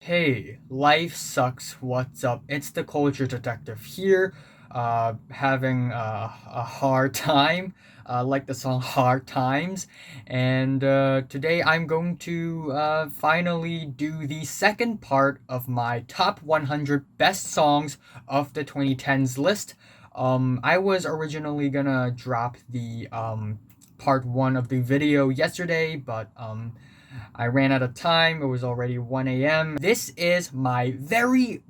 Hey, life sucks. What's up? It's the culture detective here, having a hard time, like the song Hard Times. And today I'm going to finally do the second part of my top 100 best songs of the 2010s list. I was originally gonna drop the part one of the video yesterday, but I ran out of time. It was already 1 a.m. This is my very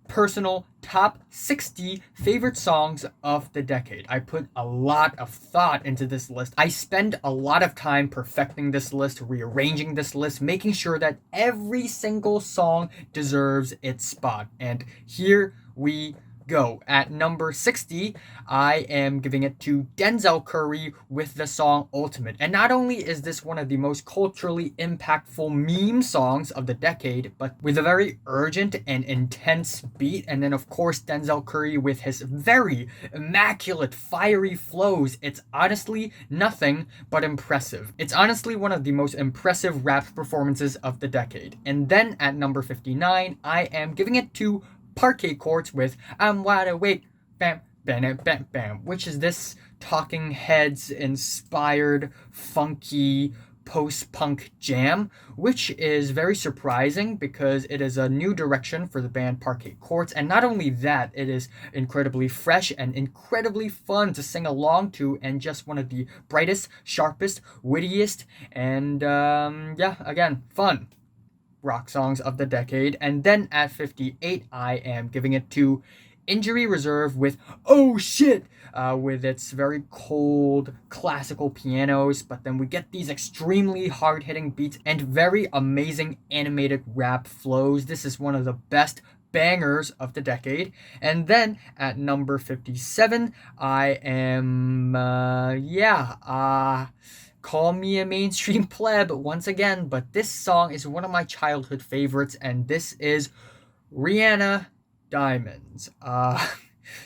personal top 60 favorite songs of the decade. I put a lot of thought into this list. I spend a lot of time perfecting this list, rearranging this list, making sure that every single song deserves its spot. And here we go. At number 60, I am giving it to Denzel Curry with the song Ultimate. And not only is this one of the most culturally impactful meme songs of the decade, but with a very urgent and intense beat. And then, of course, Denzel Curry with his very immaculate, fiery flows. It's honestly nothing but impressive. It's honestly one of the most impressive rap performances of the decade. And then at number 59, I am giving it to Parquet Courts with I'm Wide Awake, bam, bam, bam, bam, which is this Talking Heads inspired, funky, post-punk jam, which is very surprising because it is a new direction for the band Parquet Courts. And not only that, it is incredibly fresh and incredibly fun to sing along to, and just one of the brightest, sharpest, wittiest, and again, fun rock songs of the decade. And then at 58, I am giving it to Injury Reserve with Oh Shit, with its very cold classical pianos, but then we get these extremely hard-hitting beats and very amazing animated rap flows. This is one of the best bangers of the decade. And then at number 57, I am call me a mainstream pleb once again, but this song is one of my childhood favorites, and this is Rihanna Diamonds.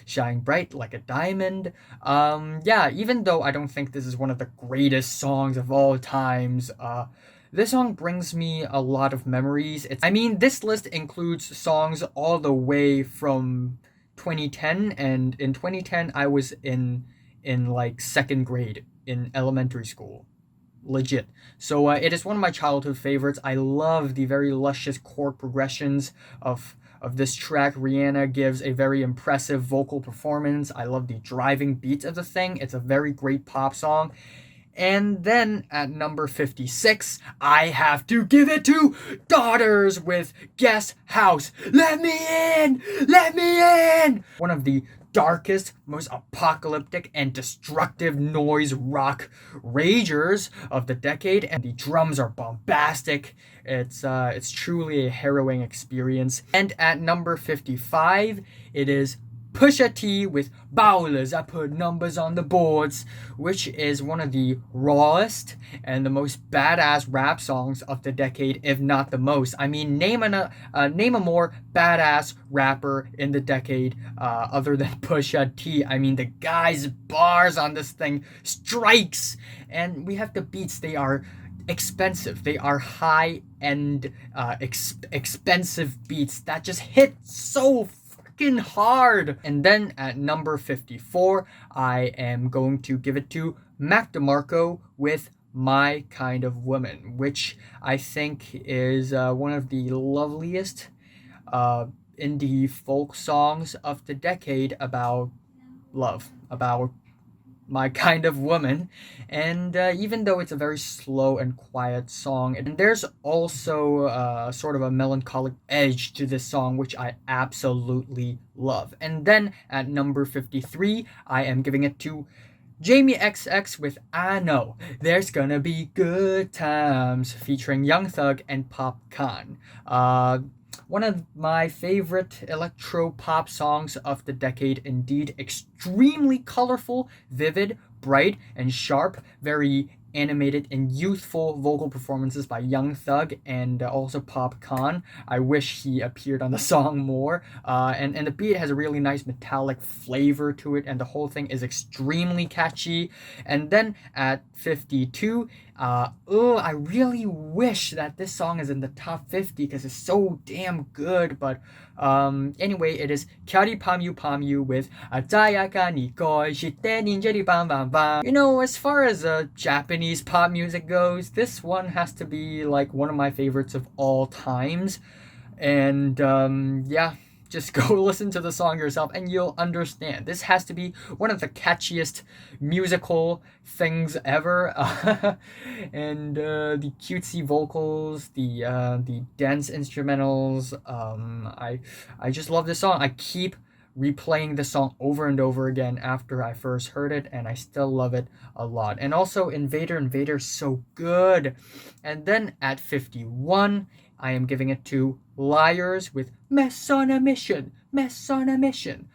Shine bright like a diamond. Even though I don't think this is one of the greatest songs of all times, this song brings me a lot of memories. This list includes songs all the way from 2010, and in 2010 I was in like second grade in elementary school. Legit. So it is one of my childhood favorites. I love the very luscious chord progressions of this track. Rihanna gives a very impressive vocal performance. I love the driving beats of the thing. It's a very great pop song. And then at number 56, I have to give it to Daughters with Guest House. Let me in! Let me in! One of the darkest, most apocalyptic and destructive noise rock ragers of the decade, and the drums are bombastic. It's truly a harrowing experience. And at number 55, it is Pusha T with Bowlers, I Put Numbers on the Boards, which is one of the rawest and the most badass rap songs of the decade, if not the most. Name a more badass rapper in the decade other than Pusha T. The guy's bars on this thing strikes, and we have the beats. They are expensive. They are high-end, expensive beats that just hit so hard. And then at number 54, I am going to give it to Mac DeMarco with My Kind of Woman, which I think is one of the loveliest indie folk songs of the decade about love, about my kind of woman. And even though it's a very slow and quiet song, and there's also sort of a melancholic edge to this song, which I absolutely love. And then at number 53, I am giving it to Jamie XX with I Know There's Gonna Be Good Times, featuring Young Thug and Popcaan. One of my favorite electro pop songs of the decade indeed. Extremely colorful, vivid, bright, and sharp. Very animated and youthful vocal performances by Young Thug and also Popcaan. I wish he appeared on the song more. And the beat has a really nice metallic flavor to it, and the whole thing is extremely catchy. And then at 52, I really wish that this song is in the top 50 because it's so damn good. But anyway, it is Kyari Pamyu Pamyu with Atayaka Nikoi Shite Ninjari Bam Bam Bam. As far as Japanese pop music goes, this one has to be like one of my favorites of all times. And yeah, just go listen to the song yourself and you'll understand. This has to be one of the catchiest musical things ever. And the cutesy vocals, the dance instrumentals. I just love this song. I keep replaying the song over and over again after I first heard it, and I still love it a lot. And also Invader's so good. And then at 51, I am giving it to Liars with Mess on a Mission, Mess on a Mission,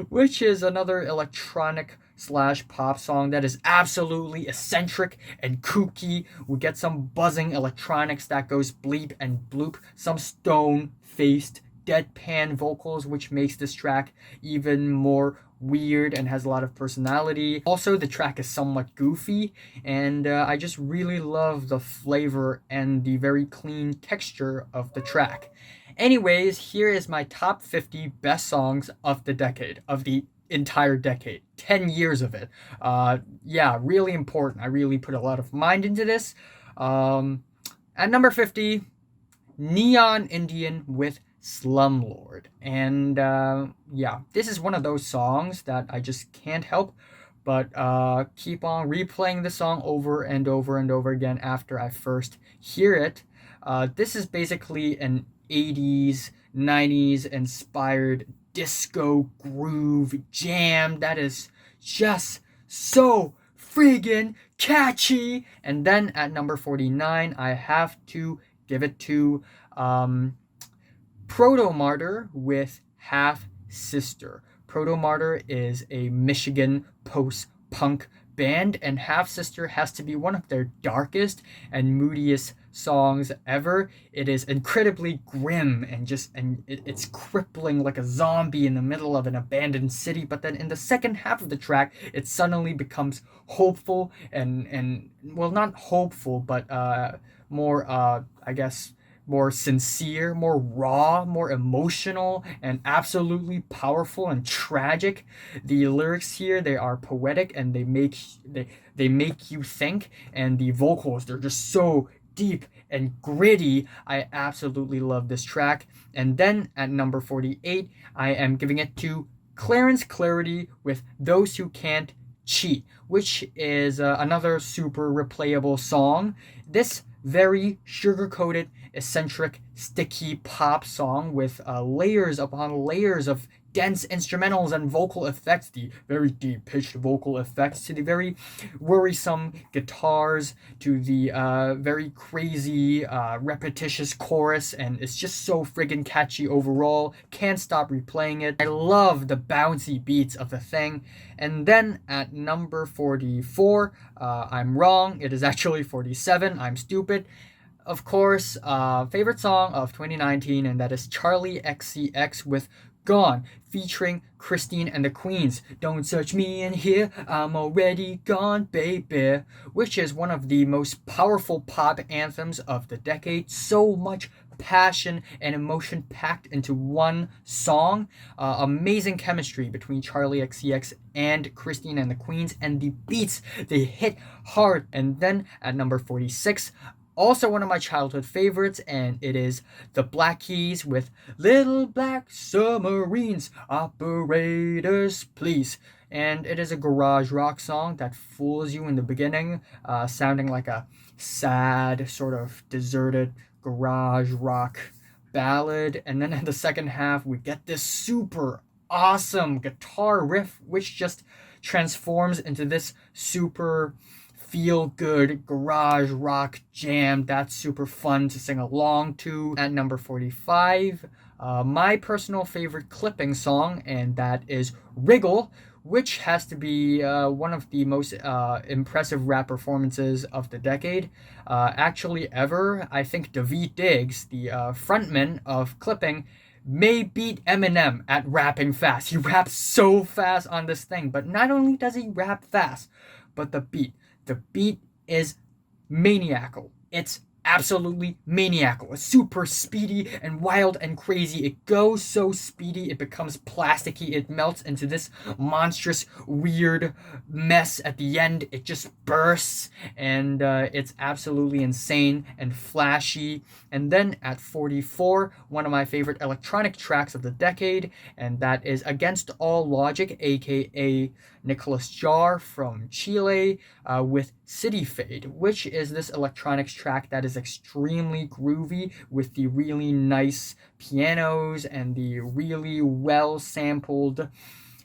which is another electronic slash pop song that is absolutely eccentric and kooky. We get some buzzing electronics that goes bleep and bloop, some stone-faced deadpan vocals, which makes this track even more weird and has a lot of personality. Also, the track is somewhat goofy, and I just really love the flavor and the very clean texture of the track. Anyways, here is my top 50 best songs of the decade, of the entire decade. 10 years of it. Yeah, really important. I really put a lot of mind into this. At number 50, Neon Indian with Slumlord. And yeah, this is one of those songs that I just can't help but keep on replaying the song over and over and over again after I first hear it. This is basically an 80s, 90s inspired disco groove jam that is just so friggin' catchy. And then at number 49, I have to give it to Proto-Martyr with Half Sister. Proto-Martyr is a Michigan post-punk band, and Half Sister has to be one of their darkest and moodiest songs ever. It is incredibly grim and it's crippling like a zombie in the middle of an abandoned city, but then in the second half of the track it suddenly becomes hopeful and well, not hopeful, but more I guess more sincere, more raw, more emotional, and absolutely powerful and tragic. The lyrics here, they are poetic and they make you think, and the vocals, they're just so deep and gritty. I absolutely love this track. And then at number 48, I am giving it to Clarence Clarity with Those Who Can't Cheat, which is another super replayable song. This very sugar-coated, eccentric, sticky pop song with layers upon layers of dense instrumentals and vocal effects, the very deep-pitched vocal effects, to the very worrisome guitars, to the very crazy, repetitious chorus, and it's just so friggin' catchy overall. Can't stop replaying it. I love the bouncy beats of the thing. And then at number 44, I'm wrong. It is actually 47. I'm stupid. Of course, favorite song of 2019, and that is Charlie XCX with Gone, featuring Christine and the Queens. Don't search me in here, I'm already gone, baby. Which is one of the most powerful pop anthems of the decade. So much passion and emotion packed into one song. Amazing chemistry between Charlie XCX and Christine and the Queens, and the beats, they hit hard. And then at number 46, also one of my childhood favorites, and it is the Black Keys with Little Black Submarines, Operators Please. And it is a garage rock song that fools you in the beginning, sounding like a sad, sort of deserted garage rock ballad. And then in the second half, we get this super awesome guitar riff, which just transforms into this super feel-good garage rock jam that's super fun to sing along to. At number 45, my personal favorite clipping song, and that is Wriggle, which has to be one of the most impressive rap performances of the decade, actually ever. I think Daveed Diggs, the frontman of Clipping, may beat Eminem at rapping fast. He raps so fast on this thing, but not only does he rap fast, but the beat, The beat is maniacal. It's absolutely maniacal. It's super speedy and wild and crazy. It goes so speedy, it becomes plasticky. It melts into this monstrous, weird mess at the end. It just bursts, and it's absolutely insane and flashy. And then at 44, one of my favorite electronic tracks of the decade, and that is Against All Logic, aka Nicholas Jar from Chile, with City Fade, which is this electronics track that is extremely groovy with the really nice pianos and the really well sampled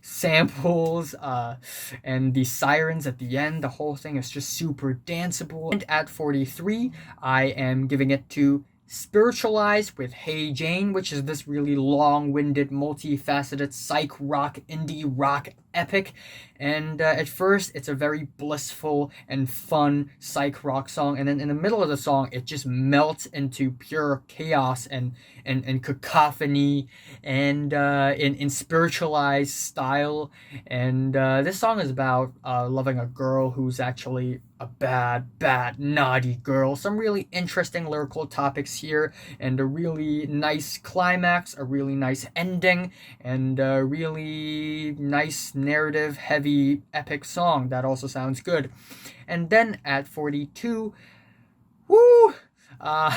samples and the sirens at the end. The whole thing is just super danceable. And at 43, I am giving it to Spiritualized with Hey Jane, which is this really long-winded, multifaceted psych rock, indie rock epic. And at first, it's a very blissful and fun psych rock song. And then in the middle of the song, it just melts into pure chaos and cacophony and in spiritualized style. And this song is about loving a girl who's actually a bad, naughty girl. Some really interesting lyrical topics here, and a really nice climax, a really nice ending, and a really nice narrative heavy epic song that also sounds good. And then at 42, woo! Oh,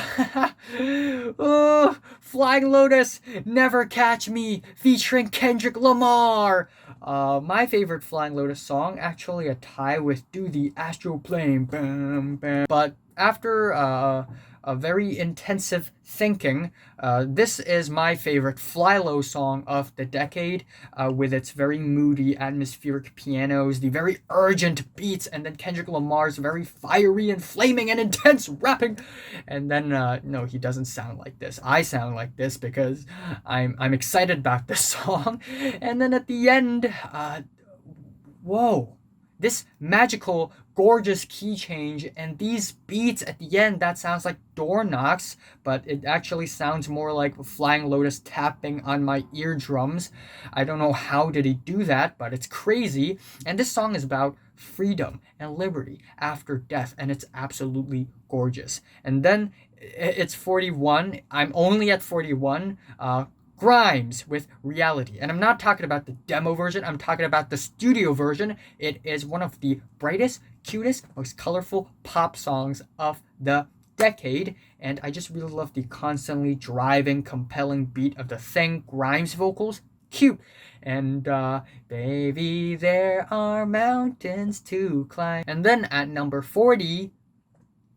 Flying Lotus, Never Catch Me, featuring Kendrick Lamar. My favorite Flying Lotus song, actually a tie with Do the Astral Plane. Bam, bam. But after a very intensive thinking, this is my favorite Fly Low song of the decade, with its very moody, atmospheric pianos, the very urgent beats, and then Kendrick Lamar's very fiery and flaming and intense rapping. And then, no, he doesn't sound like this. I sound like this because I'm excited about this song. And then at the end, whoa. This magical, gorgeous key change and these beats at the end, that sounds like door knocks, but it actually sounds more like Flying Lotus tapping on my eardrums. I don't know how did he do that, but it's crazy. And this song is about freedom and liberty after death, and it's absolutely gorgeous. And then it's 41. I'm only at 41. Grimes with Reality. And I'm not talking about the demo version, I'm talking about the studio version. It is one of the brightest, cutest, most colorful pop songs of the decade, and I just really love the constantly driving, compelling beat of the thing. Grimes vocals, cute. And baby, there are mountains to climb. And then at number 40,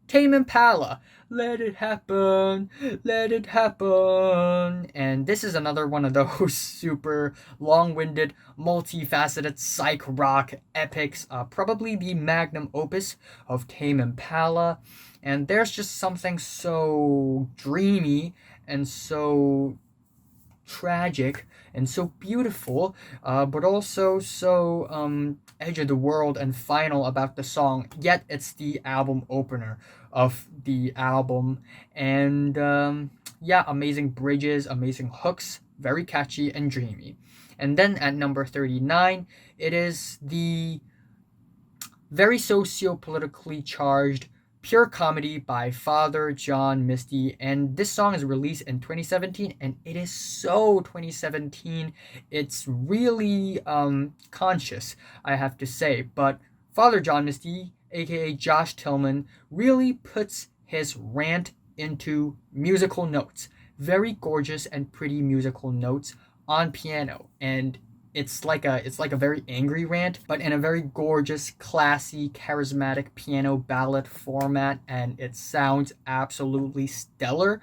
Tame Impala, Let It Happen, Let It Happen. And this is another one of those super long-winded, multifaceted psych rock epics, probably the magnum opus of Tame Impala. And there's just something so dreamy and so tragic and so beautiful, but also so edge of the world and final about the song. Yet it's the album opener of the album, and yeah, amazing bridges, amazing hooks, very catchy and dreamy. And then at number 39, it is the very socio-politically charged Pure Comedy by Father John Misty, and this song is released in 2017, and it is so 2017. It's really conscious, I have to say, but Father John Misty, aka Josh Tillman, really puts his rant into musical notes. Very gorgeous and pretty musical notes on piano, and it's like a very angry rant, but in a very gorgeous, classy, charismatic piano ballad format, and it sounds absolutely stellar.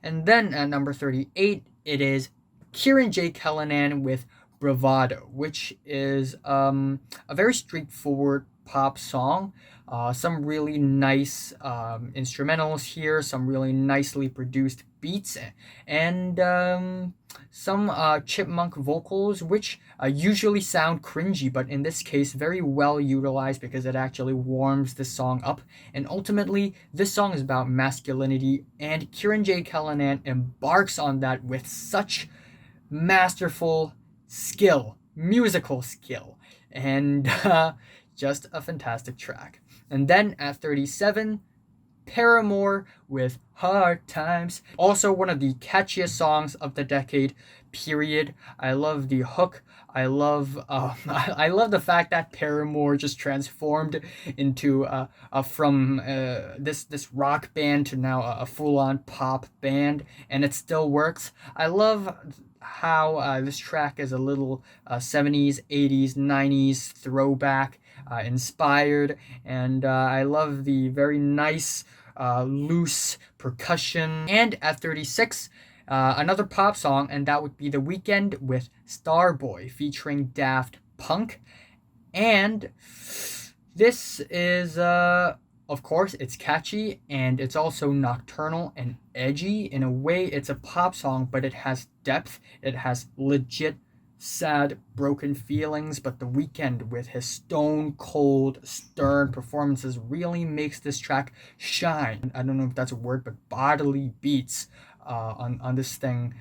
And then at number 38, it is Kieran J. Callanan with Bravado, which is a very straightforward pop song. Some really nice instrumentals here, some really nicely produced beats, and some chipmunk vocals, which usually sound cringy, but in this case, very well utilized because it actually warms the song up. And ultimately, this song is about masculinity, and Kieran J. Callanan embarks on that with such masterful skill, musical skill, and just a fantastic track. And then at 37, Paramore with Hard Times. Also one of the catchiest songs of the decade, period. I love the hook. I love I love the fact that Paramore just transformed into from this rock band to now a full-on pop band, and it still works. I love how this track is a little 70s, 80s, 90s throwback inspired, and I love the very nice loose percussion. And at 36, another pop song, and that would be The Weeknd with Starboy featuring Daft Punk. And this is, of course, it's catchy and it's also nocturnal and edgy. In a way, it's a pop song, but it has depth. It has legit sad, broken feelings, but The Weeknd, with his stone cold, stern performances, really makes this track shine. I don't know if that's a word, but bodily beats on this thing.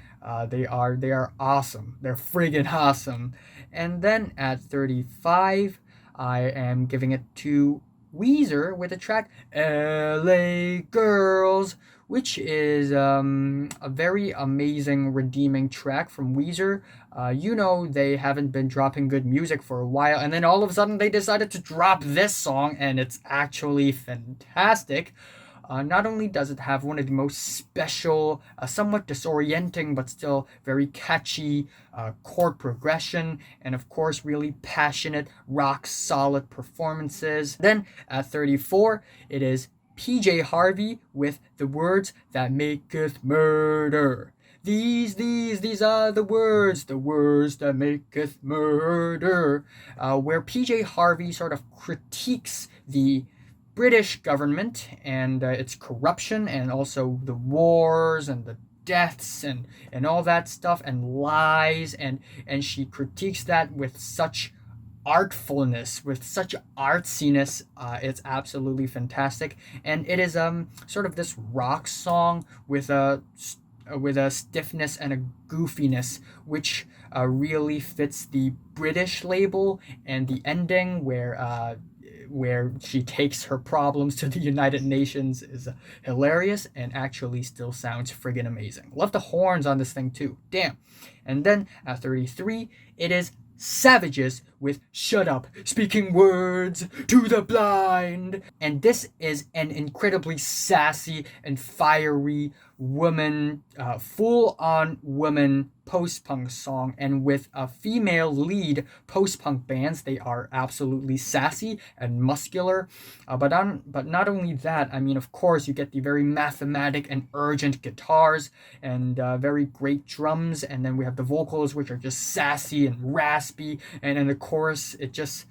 They are awesome. They're friggin' awesome. And then at 35, I am giving it to Weezer with the track LA Girls, which is a very amazing, redeeming track from Weezer. They haven't been dropping good music for a while, and then all of a sudden they decided to drop this song, and it's actually fantastic. Not only does it have one of the most special, somewhat disorienting, but still very catchy chord progression, and of course, really passionate, rock solid performances. Then at 34, it is PJ Harvey with The Words That Maketh Murder. These are the words that maketh murder. Where PJ Harvey sort of critiques the British government and its corruption, and also the wars and the deaths and all that stuff, and lies, and she critiques that with such artfulness, with such artsiness. It's absolutely fantastic, and it is sort of this rock song with a stiffness and a goofiness, which really fits the British label. And the ending where she takes her problems to the United Nations is hilarious and actually still sounds friggin' amazing. Love the horns on this thing too. Damn. And then at 33, it is Savages with Shut Up, Speaking Words to the Blind. And this is an incredibly sassy and fiery woman, full-on woman post-punk song, and with a female lead post-punk bands, they are absolutely sassy and muscular. But not only that, I mean, of course, you get the very mathematic and urgent guitars and very great drums, and then we have the vocals, which are just sassy and raspy, and in the chorus, it just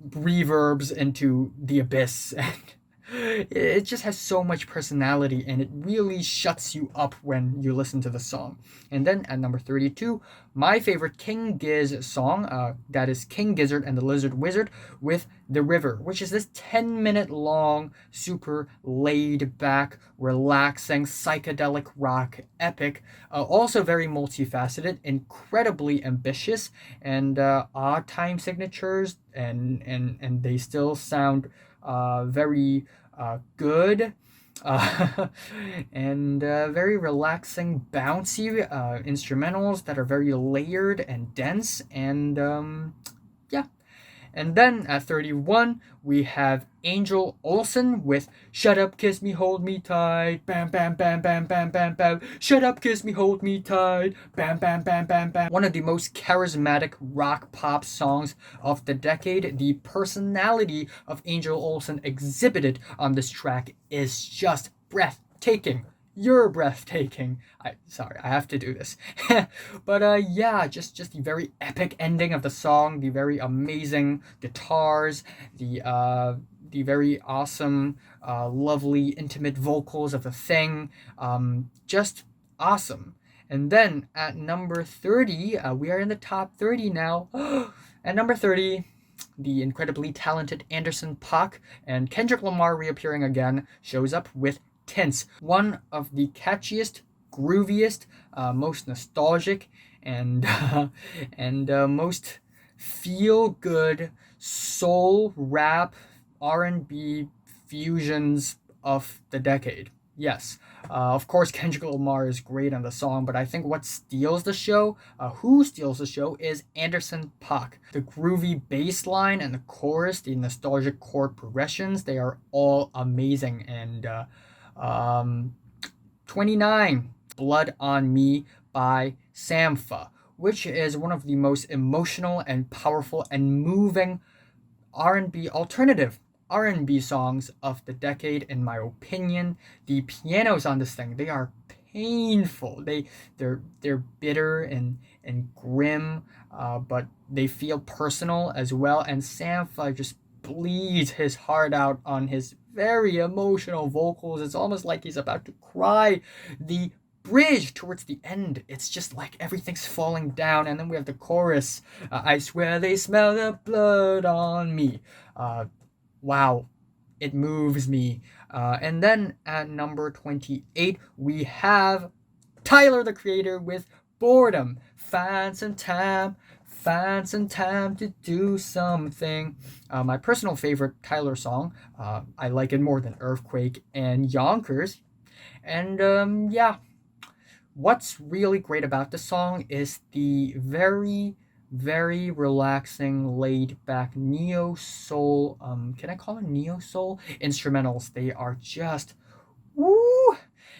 reverbs into the abyss, and it just has so much personality, and it really shuts you up when you listen to the song. And then at number 32, my favorite King Giz song, that is King Gizzard and the Lizard Wizard with The River, which is this 10-minute long, super laid back, relaxing, psychedelic rock epic, also very multifaceted, incredibly ambitious, and odd time signatures, and they still sound very good, and very relaxing, bouncy instrumentals that are very layered and dense, and yeah. And then at 31, we have Angel Olsen with Shut Up, Kiss Me, Hold Me Tight, bam, bam, bam, bam, bam, bam, bam, shut up, kiss me, hold me tight, bam, bam, bam, bam, bam. One of the most charismatic rock pop songs of the decade. The personality of Angel Olsen exhibited on this track is just breathtaking. You're breathtaking. I have to do this. But yeah, just the very epic ending of the song, the very amazing guitars, the very awesome, lovely, intimate vocals of the thing. Just awesome. And then at number 30, we are in the top 30 now. At number 30, the incredibly talented Anderson .Paak and Kendrick Lamar reappearing again shows up with Tints, one of the catchiest, grooviest, most nostalgic, and most feel-good soul rap R&B fusions of the decade. Yes, of course, Kendrick Lamar is great on the song, but I think what steals the show, who steals the show, is Anderson .Paak. The groovy bass line and the chorus, the nostalgic chord progressions, they are all amazing. And 29, Blood on Me by Sampha, which is one of the most emotional and powerful and moving R&B alternative R&B songs of the decade, in my opinion. The pianos on this thing, they are painful. They're bitter and grim, but they feel personal as well. And Sampha just bleeds his heart out on his very emotional vocals. It's almost like he's about to cry. The bridge towards the end, it's just like everything's falling down, and then we have the chorus, I swear they smell the blood on me. Wow, it moves me. And then at number 28, we have Tyler the Creator with Boredom. Find some time to do something. My personal favorite Tyler song. I like it more than Earthquake and Yonkers. And yeah, what's really great about the song is the very, very relaxing, laid back neo soul, can I call it neo soul instrumentals? They are just woo.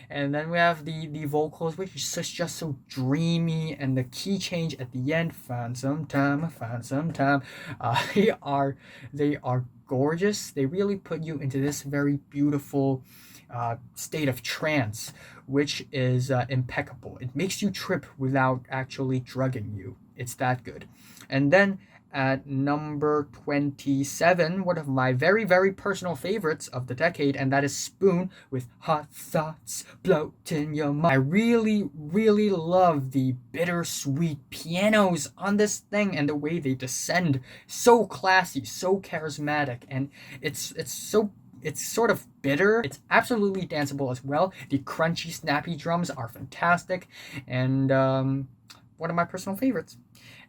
And then we have the vocals, which is just so dreamy, and the key change at the end, find some time. They are gorgeous. They really put you into this very beautiful state of trance, which is impeccable. It makes you trip without actually drugging you. It's that good. And then at number 27, one of my very, very personal favorites of the decade, and that is Spoon with Hot Thoughts Float in Your Mind. I really, really love the bittersweet pianos on this thing and the way they descend. So classy, so charismatic, and it's sort of bitter. It's absolutely danceable as well. The crunchy, snappy drums are fantastic, and one of my personal favorites.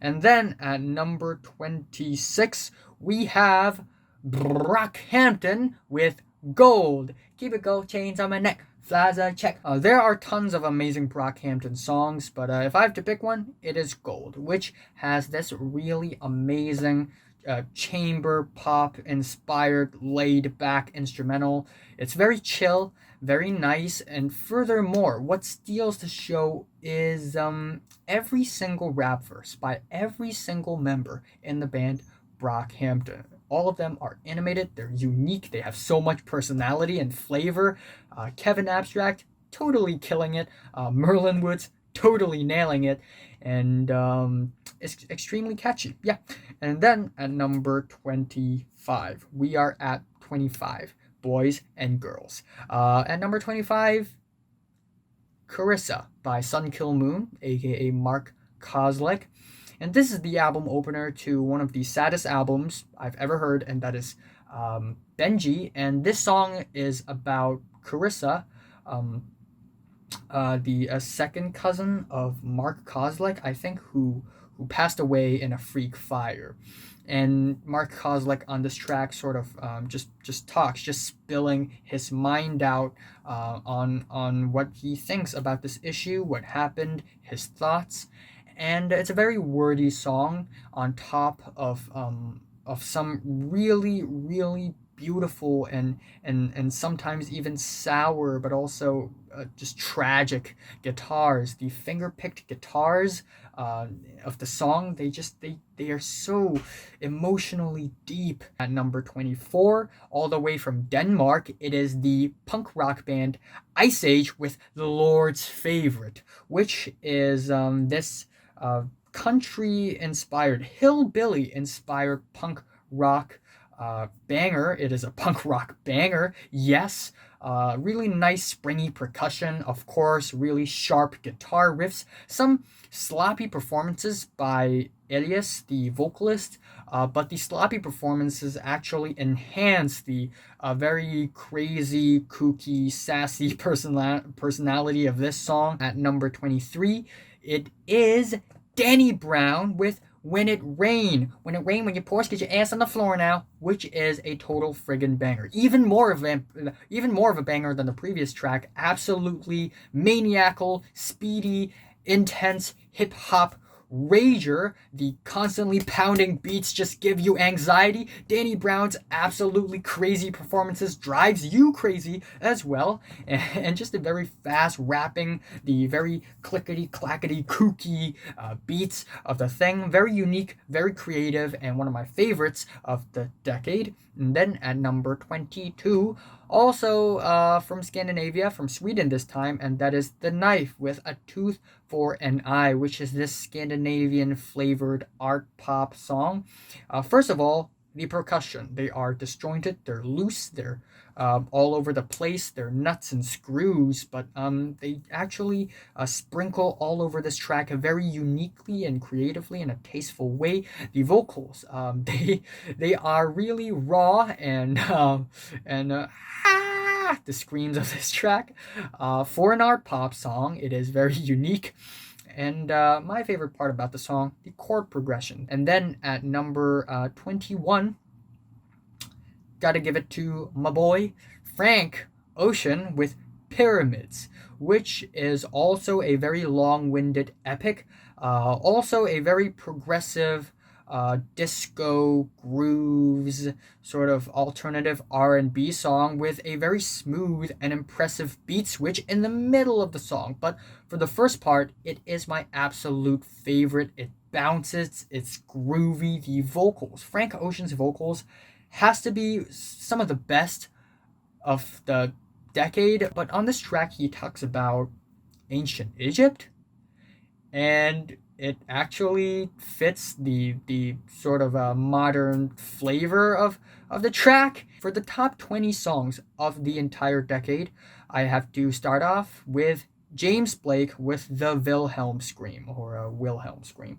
And then at number 26, we have Brockhampton with Gold. Keep it gold chains on my neck. Flies a check. There are tons of amazing Brockhampton songs, but if I have to pick one, it is Gold, which has this really amazing chamber pop inspired laid back instrumental. It's very chill, very nice, and furthermore, what steals the show is every single rap verse by every single member in the band Brockhampton. All of them are animated, they're unique, they have so much personality and flavor. Kevin Abstract, totally killing it. Merlin Woods, totally nailing it. And it's extremely catchy. Yeah. And then at number 25, we are at 25, Boys and Girls. At number 25, Carissa by Sun Kill Moon, aka Mark Kozlik. And this is the album opener to one of the saddest albums I've ever heard, and that is Benji. And this song is about Carissa, the second cousin of Mark Kozlik, I think, who passed away in a freak fire. And Mark Kozlik on this track sort of just talks, just spilling his mind out on what he thinks about this issue, what happened, his thoughts. And it's a very wordy song on top of some really, really beautiful and sometimes even sour, but also just tragic guitars. The finger-picked guitars of the song, they are so emotionally deep. At number 24, all the way from Denmark, it is the punk rock band Ice Age with The Lord's Favorite, which is this country-inspired, hillbilly-inspired punk rock banger. It is a punk rock banger, yes. Really nice springy percussion, of course, really sharp guitar riffs, some sloppy performances by Elias, the vocalist, but the sloppy performances actually enhance the very crazy, kooky, sassy personality of this song. At number 23, it is Danny Brown with When It Rain. When It Rain, when you pour, get your ass on the floor now, which is a total friggin' banger. Even more of a banger than the previous track. Absolutely maniacal, speedy, intense hip hop rager. The constantly pounding beats just give you anxiety. Danny Brown's absolutely crazy performances drives you crazy as well, and just the very fast rapping, the very clickety clackety kooky beats of the thing. Very unique, very creative, and one of my favorites of the decade. And then at number 22, also from Scandinavia, from Sweden this time, and that is The Knife with A Tooth for an Eye, which is this Scandinavian flavored art pop song. First of all, the percussion. They are disjointed, they're loose, they're all over the place, they're nuts and screws, but they actually sprinkle all over this track very uniquely and creatively in a tasteful way. The vocals, they are really raw and the screams of this track. For an art pop song, it is very unique. And my favorite part about the song, the chord progression. And then at number 21, gotta give it to my boy, Frank Ocean with Pyramids, which is also a very long-winded epic. Also a very progressive disco grooves, sort of alternative R&B song with a very smooth and impressive beat switch in the middle of the song. But for the first part, it is my absolute favorite. It bounces, it's groovy. The vocals, Frank Ocean's vocals, has to be some of the best of the decade. But on this track, he talks about ancient Egypt, and it actually fits the sort of modern flavor of the track. For the top 20 songs of the entire decade, I have to start off with James Blake with the Wilhelm Scream, or Wilhelm Scream.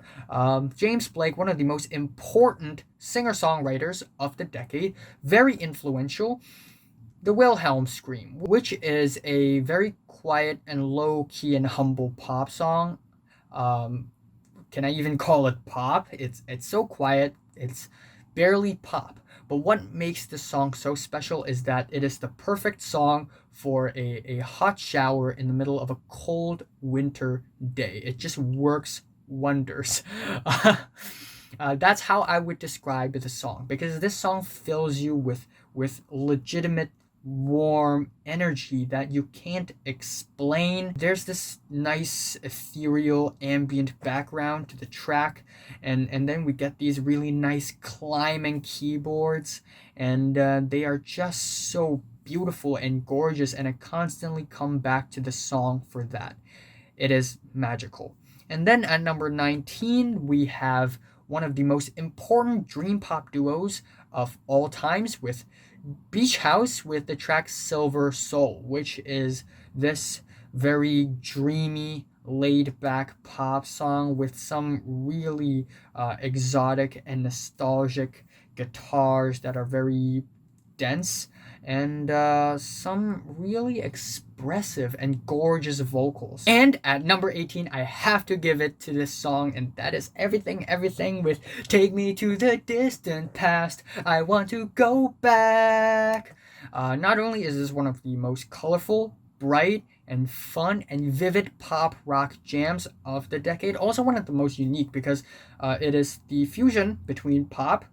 James Blake, one of the most important singer-songwriters of the decade, very influential. The Wilhelm Scream, which is a very quiet and low-key and humble pop song. Can I even call it pop? It's so quiet, it's barely pop. But what makes this song so special is that it is the perfect song for a hot shower in the middle of a cold winter day. It just works wonders. That's how I would describe the song, because this song fills you with legitimate warm energy that you can't explain. There's this nice ethereal ambient background to the track, and then we get these really nice climbing keyboards, and they are just so beautiful and gorgeous, and I constantly come back to the song for that. It is magical. And then at number 19, we have one of the most important dream pop duos of all times, with Beach House with the track Silver Soul, which is this very dreamy, laid-back pop song with some really exotic and nostalgic guitars that are very dense, and some really expressive and gorgeous vocals. And at number 18, I have to give it to this song, and that is Everything with Take Me to the Distant Past, I Want to Go Back. Not only is this one of the most colorful, bright, and fun and vivid pop rock jams of the decade, also one of the most unique, because it is the fusion between pop,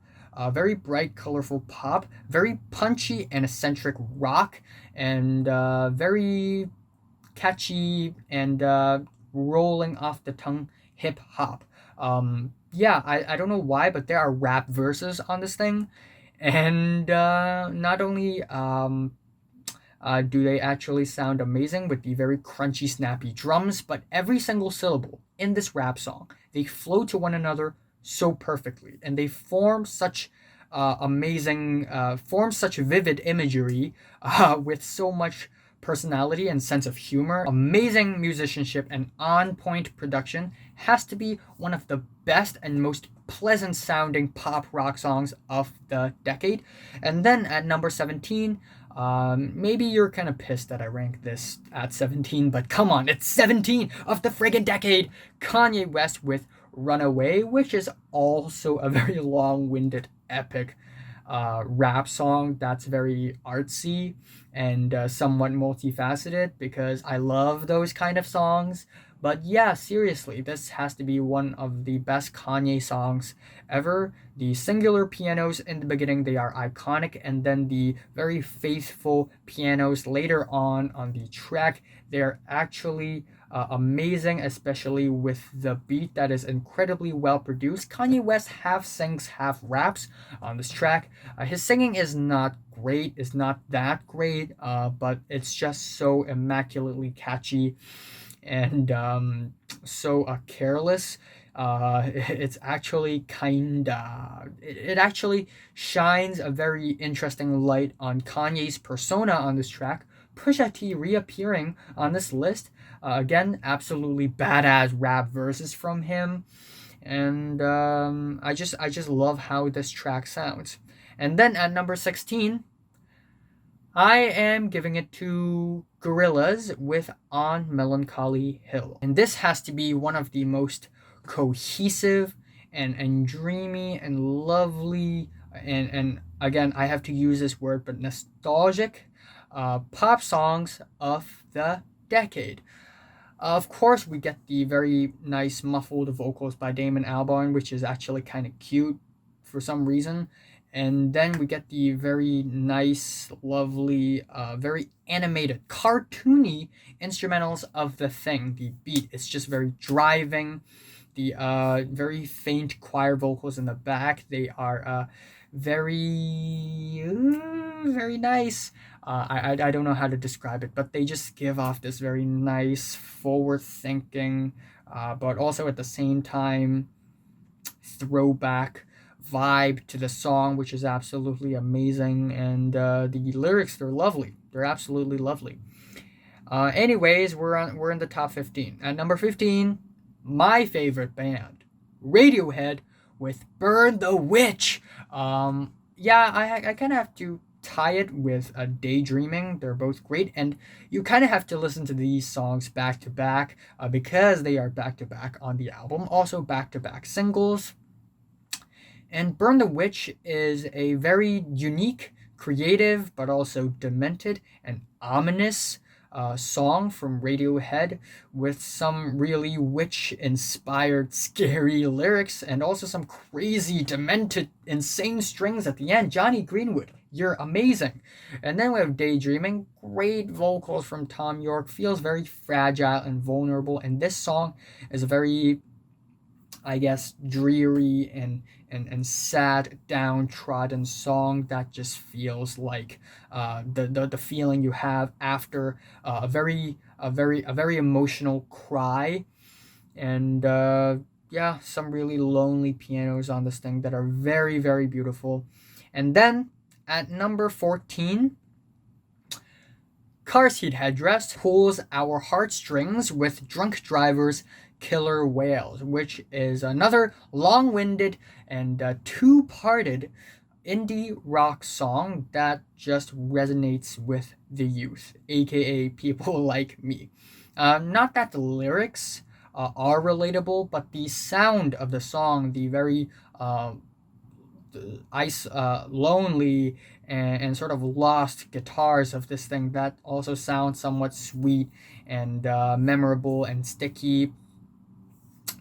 very bright, colorful pop, very punchy and eccentric rock, and very catchy and rolling off the tongue hip hop. I don't know why, but there are rap verses on this thing, and not only do they actually sound amazing with the very crunchy, snappy drums, but every single syllable in this rap song, they flow to one another so perfectly, and they form such such vivid imagery with so much personality and sense of humor. Amazing musicianship and on-point production. Has to be one of the best and most pleasant sounding pop rock songs of the decade. And then at number 17, maybe you're kind of pissed that I ranked this at 17, but come on, it's 17 of the friggin' decade. Kanye West with Runaway, which is also a very long-winded epic rap song that's very artsy and somewhat multifaceted, because I love those kind of songs. But yeah, seriously, this has to be one of the best Kanye songs ever. The singular pianos in the beginning, they are iconic, and then the very faithful pianos later on the track, they're actually amazing, especially with the beat that is incredibly well produced. Kanye West half sings, half raps on this track. His singing is not great, it's not that great, but it's just so immaculately catchy and so careless. It's actually it actually shines a very interesting light on Kanye's persona on this track. Pusha T reappearing on this list. Again, absolutely badass rap verses from him, and I just love how this track sounds. And then at number 16, I am giving it to Gorillaz with On Melancholy Hill. And this has to be one of the most cohesive and dreamy and lovely, and again, I have to use this word, but nostalgic pop songs of the decade. Of course, we get the very nice muffled vocals by Damon Albarn, which is actually kind of cute for some reason. And then we get the very nice, lovely, very animated, cartoony instrumentals of the thing. The beat is just very driving. The very faint choir vocals in the back, they are very nice. I don't know how to describe it, but they just give off this very nice, forward thinking, but also at the same time, throwback vibe to the song, which is absolutely amazing. And the lyrics, they're lovely. They're absolutely lovely. Anyways, we're in the top 15. At number 15, my favorite band, Radiohead with Burn the Witch. Yeah, I kind of have to tie it with Daydreaming. They're both great, and you kind of have to listen to these songs back to back because they are back to back on the album, also back to back singles. And Burn the Witch is a very unique, creative, but also demented and ominous song from Radiohead with some really witch inspired, scary lyrics and also some crazy, demented, insane strings at the end. Johnny Greenwood, you're amazing. And then we have Daydreaming, great vocals from Tom York, feels very fragile and vulnerable. And this song is a very, I guess, dreary and sad, downtrodden song that just feels like the feeling you have after a very emotional cry, and yeah, some really lonely pianos on this thing that are very beautiful. And then at number 14, Car Seat Headrest pulls our heartstrings with Drunk Drivers Killer Whales, which is another long-winded and two-parted indie rock song that just resonates with the youth, aka people like me. Not that the lyrics are relatable, but the sound of the song, the very lonely and sort of lost guitars of this thing that also sounds somewhat sweet and memorable and sticky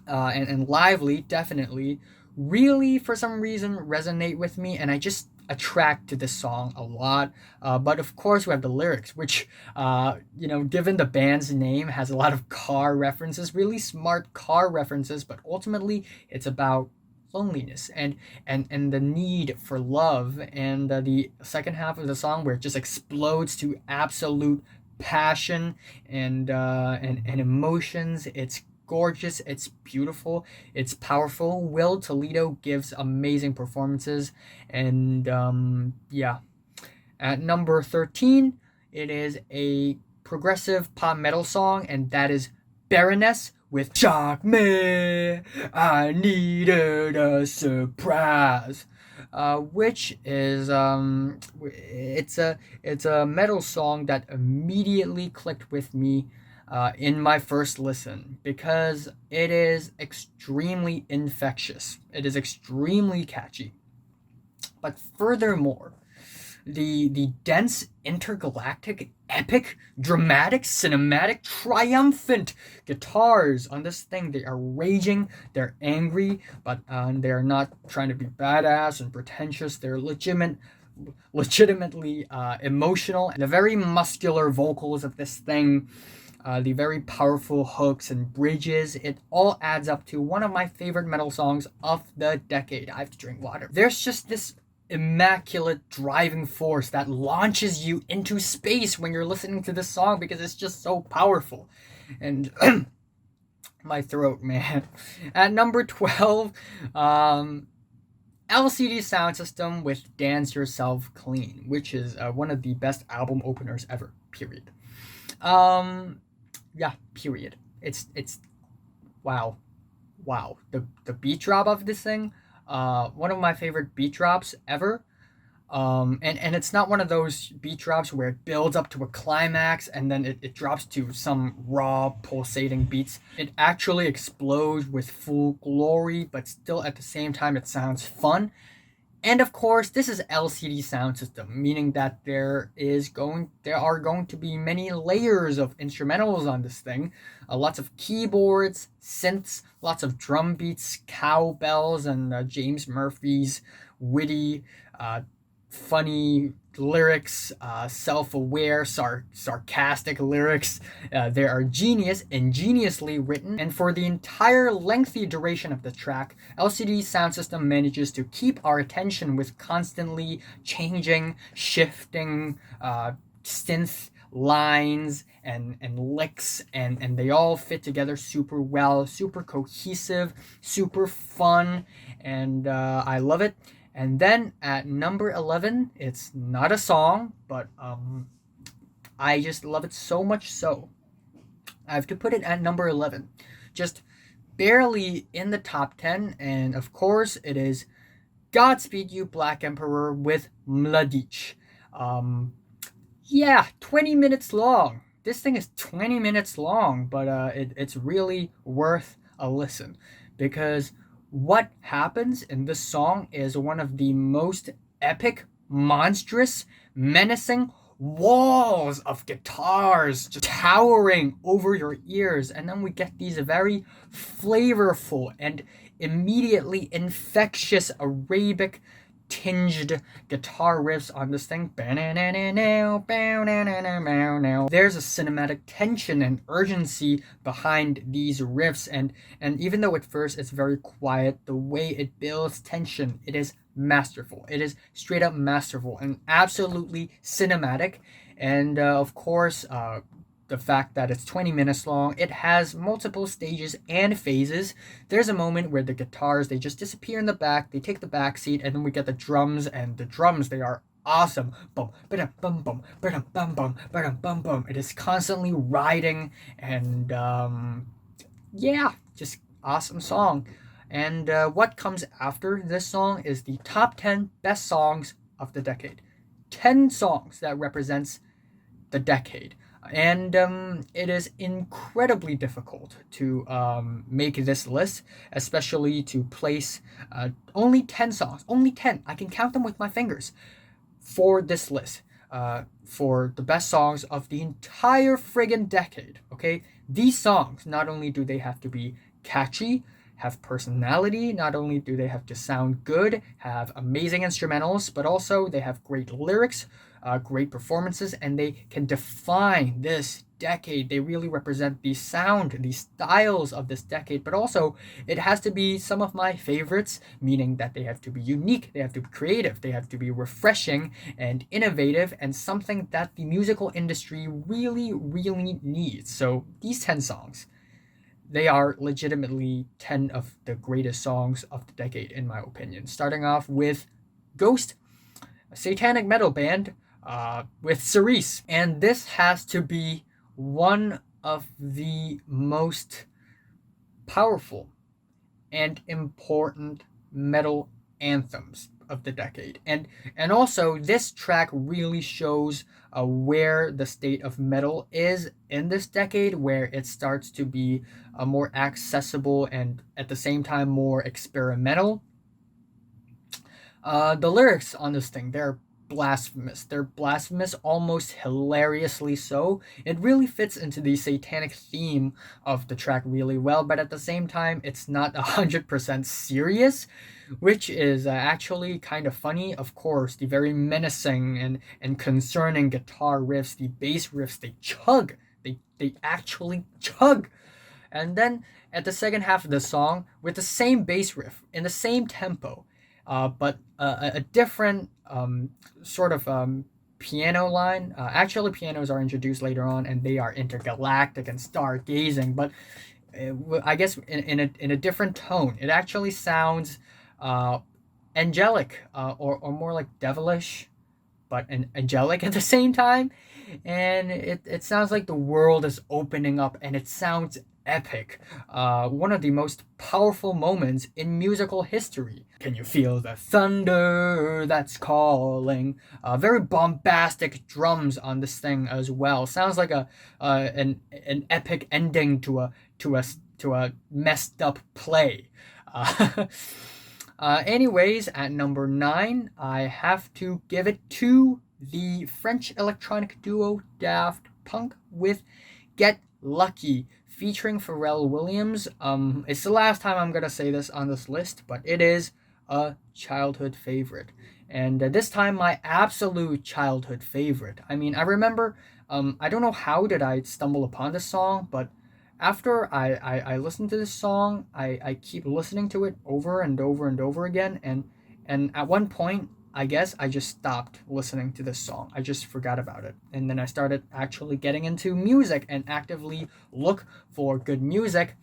and lively, definitely, really for some reason resonate with me, and I just attract to this song a lot. But of course, we have the lyrics, which, given the band's name, has a lot of car references, really smart car references, but ultimately it's about loneliness and the need for love. And the second half of the song, where it just explodes to absolute passion and emotions, it's gorgeous, it's beautiful, it's powerful. Will Toledo gives amazing performances, and yeah. At number 13, it is a progressive pop metal song, and that is Baroness with Shock Me, I Needed a Surprise. Which is it's a metal song that immediately clicked with me in my first listen because it is extremely infectious. It is extremely catchy. But furthermore, the dense, intergalactic, epic, dramatic, cinematic, triumphant guitars on this thing. They are raging, they're angry, but they're not trying to be badass and pretentious. They're legitimately emotional. The very muscular vocals of this thing, the very powerful hooks and bridges, it all adds up to one of my favorite metal songs of the decade. I have to drink water. There's just this immaculate driving force that launches you into space when you're listening to this song because it's just so powerful. And my throat, man. At number 12, LCD Soundsystem with Dance Yourself Clean, which is one of the best album openers ever, period. Yeah, period. It's wow. The beat drop of this thing, one of my favorite beat drops ever. And it's not one of those beat drops where it builds up to a climax and then it drops to some raw, pulsating beats. It actually explodes with full glory, but still at the same time it sounds fun. And of course, this is LCD Soundsystem, meaning that there are going to be many layers of instrumentals on this thing. Lots of keyboards, synths, lots of drum beats, cowbells, and James Murphy's witty, funny lyrics, self-aware, sarcastic lyrics. They are ingeniously written, and for the entire lengthy duration of the track, LCD Soundsystem manages to keep our attention with constantly changing, shifting synth lines and licks, and they all fit together super well, super cohesive, super fun, and I love it. And then at number 11, it's not a song, but I just love it so much so. I have to put it at number 11. Just barely in the top 10, and of course it is Godspeed You Black Emperor with Mladic. Yeah, 20 minutes long. This thing is 20 minutes long, but it's really worth a listen because what happens in this song is one of the most epic, monstrous, menacing walls of guitars just towering over your ears, and then we get these very flavorful and immediately infectious Arabic tinged guitar riffs on this thing. There's a cinematic tension and urgency behind these riffs, and even though at first it's very quiet, the way it builds tension, it is masterful. It is straight up masterful and absolutely cinematic. And of course, the fact that it's 20 minutes long, it has multiple stages and phases. There's a moment where the guitars, they just disappear in the back, they take the back seat, and then we get the drums, and the drums, they are awesome. Boom, bum, bum, bum, bum, bum, bum, bum, bum. It is constantly riding, and yeah, just awesome song. And what comes after this song is the top 10 best songs of the decade. 10 songs that represents the decade. And it is incredibly difficult to make this list, especially to place only 10 songs. Only 10. I can count them with my fingers for this list. For the best songs of the entire friggin' decade. Okay? These songs, not only do they have to be catchy, have personality, not only do they have to sound good, have amazing instrumentals, but also they have great lyrics, great performances, and they can define this decade. They really represent the sound, the styles of this decade, but also it has to be some of my favorites, meaning that they have to be unique, they have to be creative, they have to be refreshing and innovative, and something that the musical industry really, really needs. So these 10 songs, they are legitimately 10 of the greatest songs of the decade, in my opinion. Starting off with Ghost, a satanic metal band, with Cerise. And this has to be one of the most powerful and important metal anthems of the decade. And also this track really shows where the state of metal is in this decade, where it starts to be more accessible and at the same time more experimental. The lyrics on this thing, they're blasphemous. They're blasphemous, almost hilariously so. It really fits into the satanic theme of the track really well, but at the same time, it's not 100% serious, which is actually kind of funny. Of course, the very menacing and concerning guitar riffs, the bass riffs, they chug. They actually chug. And then at the second half of the song, with the same bass riff in the same tempo, but a different sort of piano line. Actually, pianos are introduced later on, and they are intergalactic and stargazing. But I guess in a different tone. It actually sounds angelic, or more like devilish, but angelic at the same time. And it sounds like the world is opening up, and it sounds epic. One of the most powerful moments in musical history. Can you feel the thunder that's calling? Very bombastic drums on this thing as well. Sounds like an epic ending to a messed up play. Uh, Anyways, at number 9, I have to give it to the French electronic duo Daft Punk with Get Lucky, featuring Pharrell Williams. It's the last time I'm gonna say this on this list, but it is a childhood favorite. And this time, my absolute childhood favorite. I mean, I remember, I don't know how did I stumble upon this song, but after I listen to this song, I keep listening to it over and over and over again, and at one point, I guess I just stopped listening to this song. I just forgot about it. And then I started actually getting into music and actively look for good music.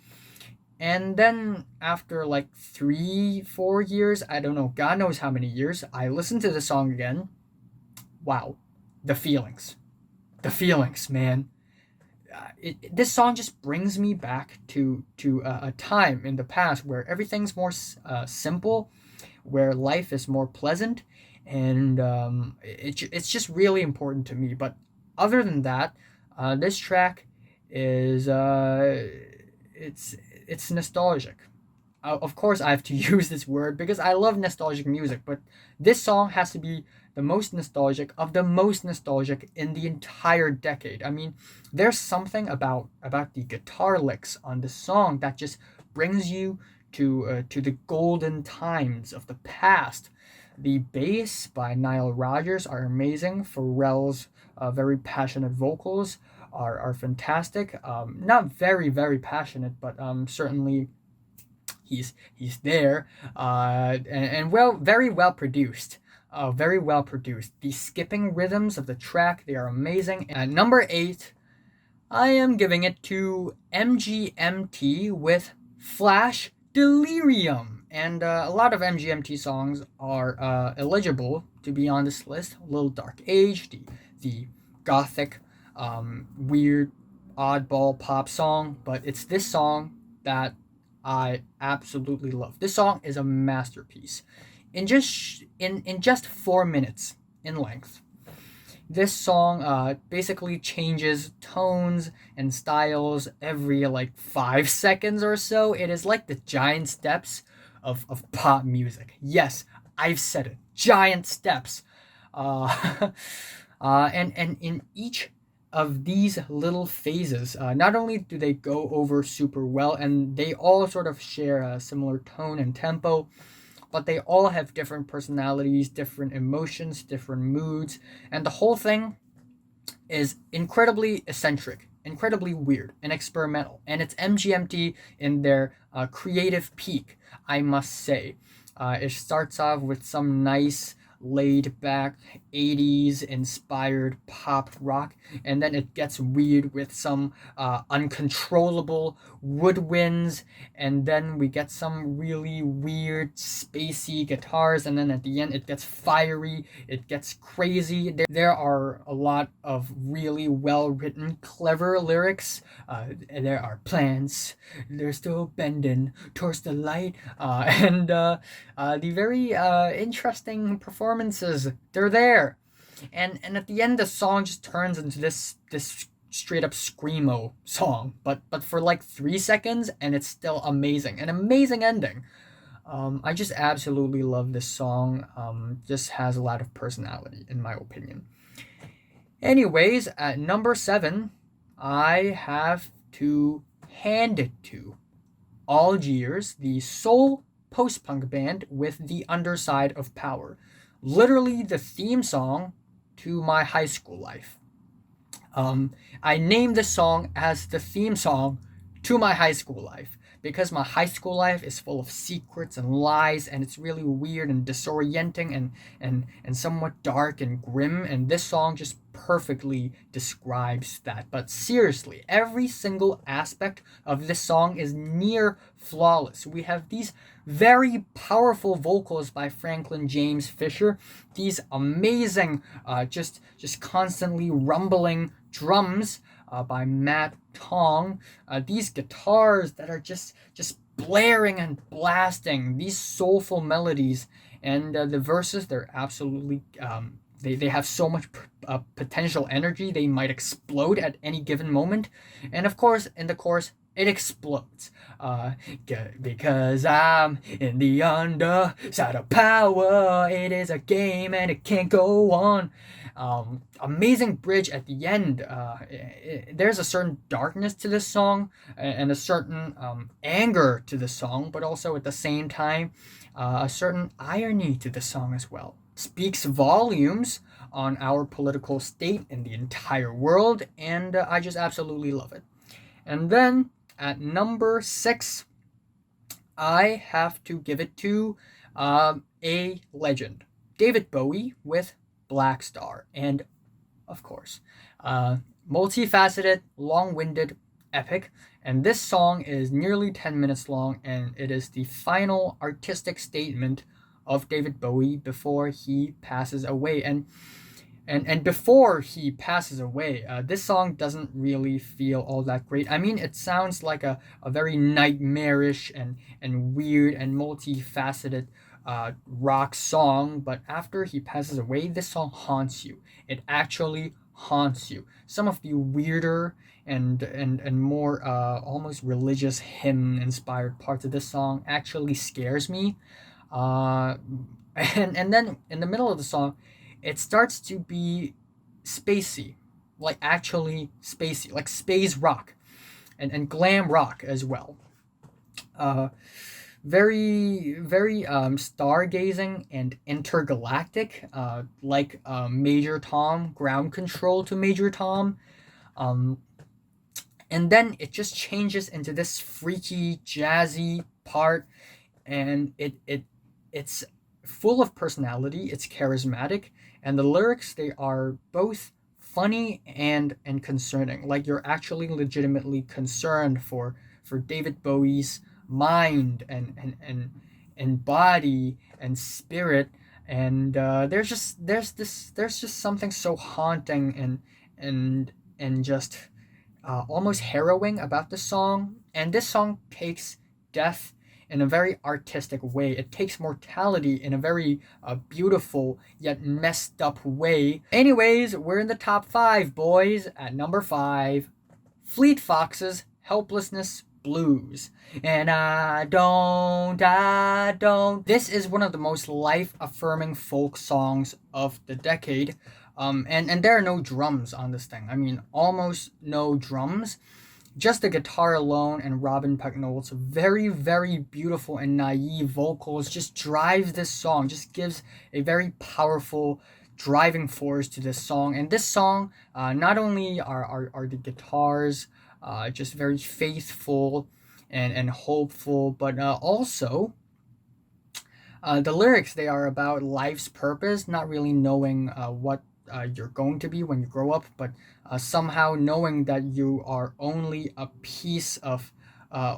And then after like 3-4 years, I don't know, God knows how many years, I listened to the song again. Wow, the feelings. The feelings, man. This song just brings me back to a time in the past where everything's more simple, where life is more pleasant, and it's just really important to me. But other than that, this track is it's nostalgic. Of course, I have to use this word because I love nostalgic music, but this song has to be the most nostalgic of the most nostalgic in the entire decade. I mean, there's something about the guitar licks on this song that just brings you to the golden times of the past. The bass by Nile Rodgers are amazing. Pharrell's very passionate vocals are fantastic. Not very passionate, but certainly he's there, and well, very well produced. Very well produced. The skipping rhythms of the track, they are amazing. At number 8, I am giving it to MGMT with Flash Delirium. And a lot of MGMT songs are eligible to be on this list. Little Dark Age, the gothic, weird, oddball pop song. But it's this song that I absolutely love. This song is a masterpiece. In just 4 minutes in length, this song basically changes tones and styles every like 5 seconds or so. It is like the giant steps of pop music. Yes, I've said it. Giant steps. And in each of these little phases, not only do they go over super well, and they all sort of share a similar tone and tempo, but they all have different personalities, different emotions, different moods, and the whole thing is incredibly eccentric, incredibly weird, and experimental. And it's MGMT in their creative peak, I must say. It starts off with some nice, laid back 80s inspired pop rock, and then it gets weird with some uncontrollable woodwinds, and then we get some really weird spacey guitars, and then at the end it gets fiery, it gets crazy. There are a lot of really well written, clever lyrics. There are plants, they're still bending towards the light, and the very interesting performances, they're there. And at the end the song just turns into this straight up screamo song, but for like 3 seconds, and it's still amazing, an amazing ending. I just absolutely love this song. Just has a lot of personality in my opinion. Anyways, at number 7, I have to hand it to Algiers, the sole post-punk band with the underside of power. Literally the theme song to my high school life. I named this song as the theme song to my high school life because my high school life is full of secrets and lies, and it's really weird and disorienting and somewhat dark and grim, and this song just perfectly describes that. But seriously, every single aspect of this song is near flawless. We have these very powerful vocals by Franklin James Fisher, these amazing just constantly rumbling drums by Matt Tong, these guitars that are just blaring and blasting, these soulful melodies, and the verses, they're absolutely they have so much potential energy, they might explode at any given moment. And of course in the chorus it explodes, because I'm in the underside of power, it is a game and it can't go on. Amazing bridge at the end. There's a certain darkness to this song and a certain anger to the song, but also at the same time a certain irony to the song as well. Speaks volumes on our political state in the entire world, and I just absolutely love it. And then at number 6, I have to give it to a legend, David Bowie with Black Star. And of course, multifaceted, long-winded, epic. And this song is nearly 10 minutes long, and it is the final artistic statement of David Bowie before he passes away. And before he passes away, this song doesn't really feel all that great. I mean, it sounds like a very nightmarish and weird and multifaceted rock song, but after he passes away, this song haunts you. It actually haunts you. Some of the weirder and more almost religious hymn inspired parts of this song actually scares me. Uh, and then in the middle of the song, it starts to be spacey, like actually spacey, like space rock and glam rock as well. Uh, very stargazing and intergalactic, like Major Tom, ground control to Major Tom. Um, and then it just changes into this freaky jazzy part, and it's full of personality, it's charismatic, and the lyrics, they are both funny and concerning. Like you're actually legitimately concerned for David Bowie's mind and body and spirit, and there's just something so haunting and just almost harrowing about the song. And this song takes death in a very artistic way. It takes mortality in a very beautiful yet messed up way. Anyways, we're in the top 5, boys. At number 5, Fleet Foxes' Helplessness Blues. And I don't. This is one of the most life-affirming folk songs of the decade. And there are no drums on this thing. I mean, almost no drums. Just the guitar alone and Robin Pecknold's very, very beautiful and naive vocals just drives this song, just gives a very powerful driving force to this song. And this song, not only are the guitars just very faithful and hopeful, but also The lyrics, they are about life's purpose, not really knowing what you're going to be when you grow up, but somehow knowing that you are only a piece of,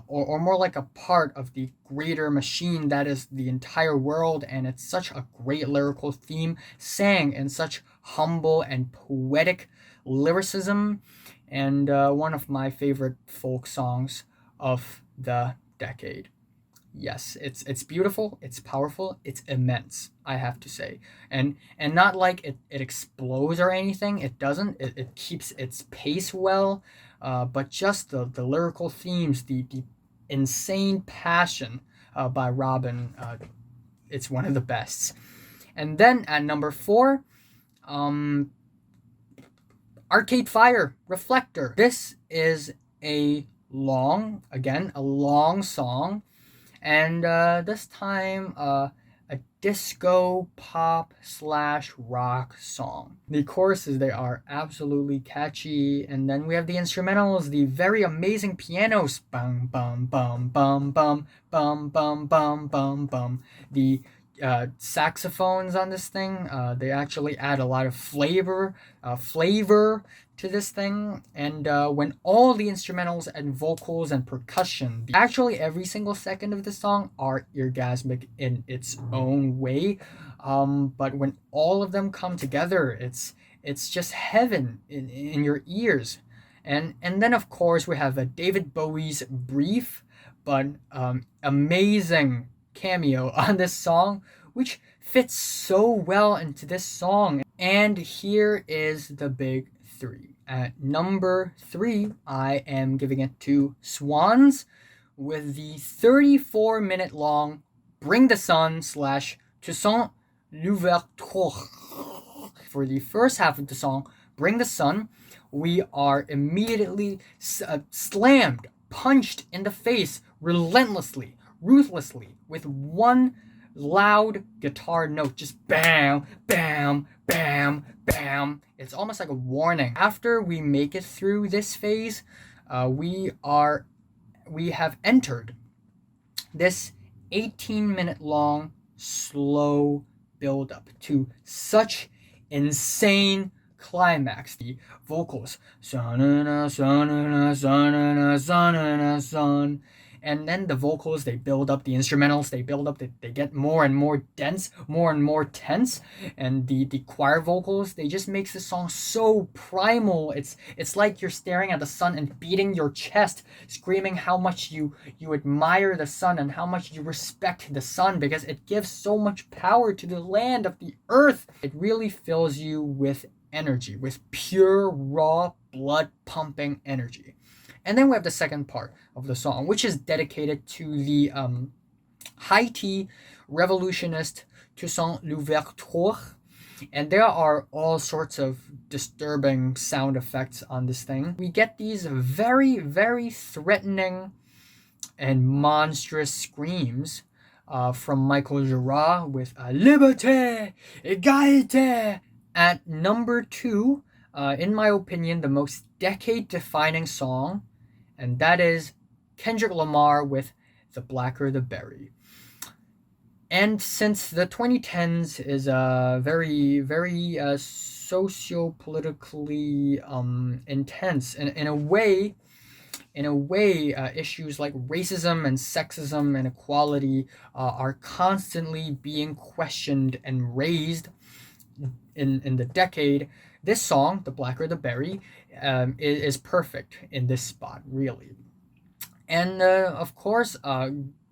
or more like a part of the greater machine that is the entire world. And it's such a great lyrical theme, sang in such humble and poetic lyricism, and one of my favorite folk songs of the decade. Yes, it's beautiful, it's powerful, it's immense, I have to say. And not like it explodes or anything, it doesn't. It keeps its pace well, but just the lyrical themes, the insane passion by Robin, it's one of the best. And then at number 4, um, Arcade Fire, Reflector. This is a long song, and this time a disco pop slash rock song. The choruses, they are absolutely catchy, and then we have the instrumentals, the very amazing pianos, bum bum bum bum bum bum bum bum bum bum. The saxophones on this thing, they actually add a lot of flavor to this thing. And when all the instrumentals and vocals and percussion, actually every single second of the song are orgasmic in its own way, but when all of them come together, it's just heaven in your ears. And then of course we have David Bowie's brief but amazing cameo on this song, which fits so well into this song. And here is the big 3. At number 3, I am giving it to Swans with the 34-minute long Bring the Sun slash Toussaint Louverture. For the first half of the song, Bring the Sun, we are immediately slammed, punched in the face relentlessly, ruthlessly, with one loud guitar note, just bam, bam, bam, bam. It's almost like a warning. After we make it through this phase, we have entered this 18-minute long slow build up to such insane climax. The vocals, sun, and then the vocals, they build up, the instrumentals, they build up, they get more and more dense, more and more tense, and the choir vocals, they just makes the song so primal. It's like you're staring at the sun and beating your chest, screaming how much you admire the sun and how much you respect the sun, because it gives so much power to the land of the earth. It really fills you with energy, with pure, raw, blood pumping energy. And then we have the second part of the song, which is dedicated to the Haiti revolutionist Toussaint Louverture. And there are all sorts of disturbing sound effects on this thing. We get these very, very threatening and monstrous screams from Michael Girard with Liberté, Égalité. At number 2, in my opinion, the most decade-defining song, and that is Kendrick Lamar with The Blacker the Berry. And since the 2010s is very, very socio-politically intense, in a way, issues like racism and sexism and equality are constantly being questioned and raised in the decade. This song, The Blacker the Berry, is perfect in this spot, really. And of course,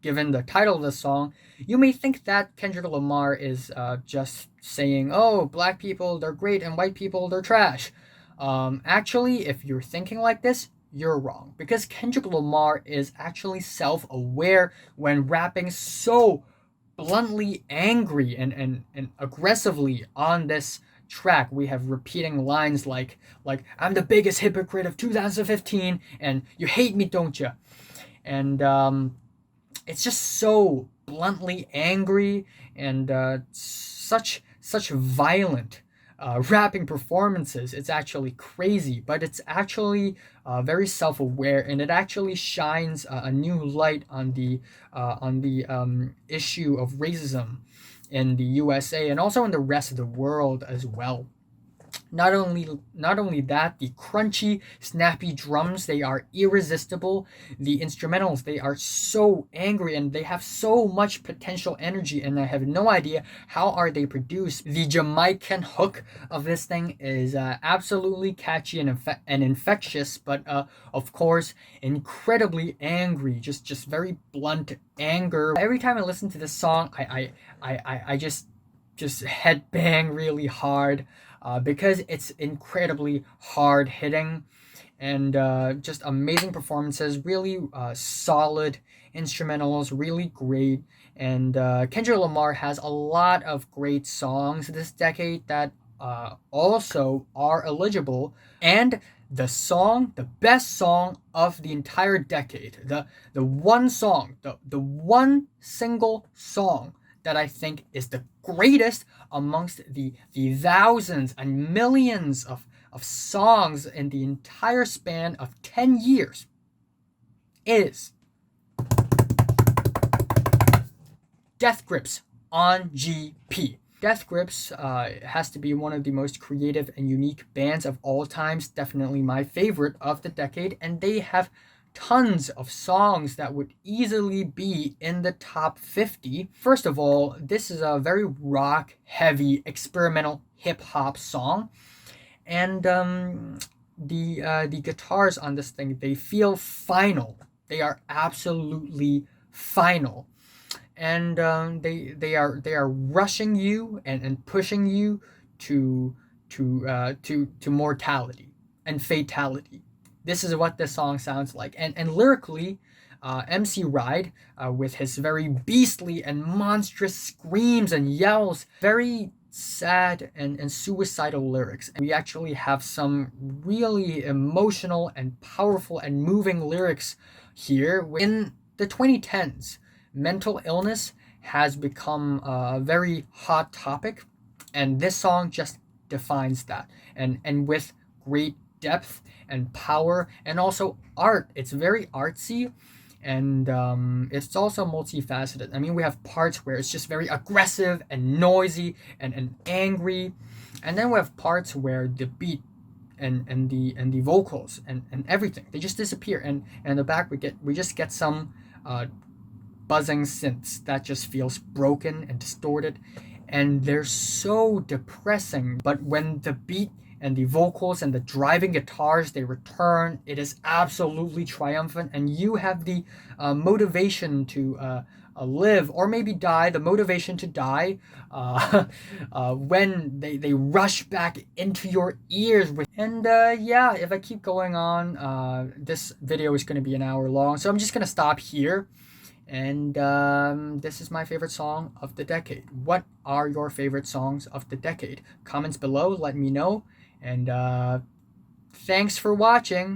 given the title of the song, you may think that Kendrick Lamar is just saying, oh, black people, they're great, and white people, they're trash. Actually, if you're thinking like this, you're wrong. Because Kendrick Lamar is actually self-aware when rapping so bluntly angry and aggressively on this track. We have repeating lines like I'm the biggest hypocrite of 2015 and you hate me, don't you? And it's just so bluntly angry and such violent rapping performances. It's actually crazy, but it's actually very self-aware, and it actually shines a new light on the issue of racism in the USA and also in the rest of the world as well. Not only that, the crunchy, snappy drums, they are irresistible. The instrumentals, they are so angry and they have so much potential energy, and I have no idea how are they produced. The Jamaican hook of this thing is absolutely catchy and infectious, but of course incredibly angry. Just very blunt anger. Every time I listen to this song, I just headbang really hard because it's incredibly hard hitting and just amazing performances, really solid instrumentals, really great. And Kendrick Lamar has a lot of great songs this decade that also are eligible. And the best song of the entire decade, the one single song that I think is the greatest amongst the thousands and millions of songs in the entire span of 10 years is Death Grips on GP. Death Grips has to be one of the most creative and unique bands of all times, definitely my favorite of the decade, and they have tons of songs that would easily be in the top 50. First of all, this is a very rock heavy experimental hip hop song, and the guitars on this thing, they feel final. They are absolutely final, and they are rushing you and pushing you to mortality and fatality. This is what this song sounds like. And lyrically, MC Ride, with his very beastly and monstrous screams and yells, very sad and suicidal lyrics. And we actually have some really emotional and powerful and moving lyrics here. In the 2010s, mental illness has become a very hot topic, and this song just defines that. And with great depth and power and also art. It's very artsy, and it's also multifaceted. I mean, we have parts where it's just very aggressive and noisy and angry, and then we have parts where the beat and the vocals and everything, they just disappear, and in the back we just get some buzzing synths that just feels broken and distorted, and they're so depressing. But when the beat and the vocals and the driving guitars, they return, it is absolutely triumphant, and you have the motivation to live or maybe die, the motivation to die when they rush back into your ears. And yeah, if I keep going on, this video is going to be an hour long, so I'm just going to stop here. And this is my favorite song of the decade. What are your favorite songs of the decade? Comments below, let me know. And thanks for watching.